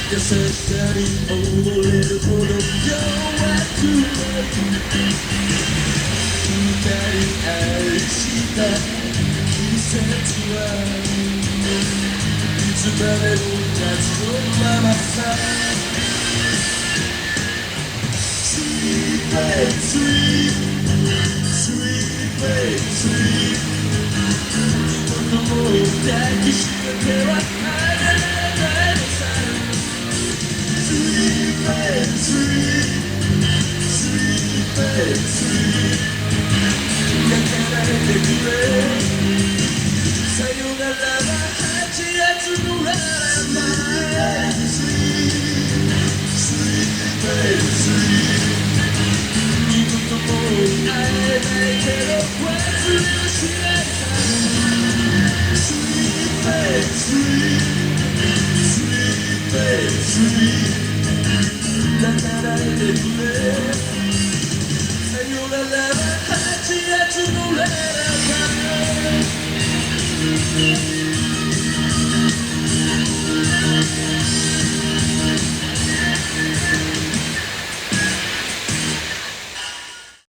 優しさに溺れるほど弱くない二人愛した季節はいつまでも夏のままさ Sweet babe sweet Sweet babe sweet 子供を抱きしめては離れないのさ Sweet babe sweet Sweet babe sweet 抱かれてくれさよならは8月のララバイ Sweet babe sweet 二度ともう会えないけど忘れはしないさ Sweet babe sweet Sweet babe sweet 抱かれてくれさよならは8月のララバイ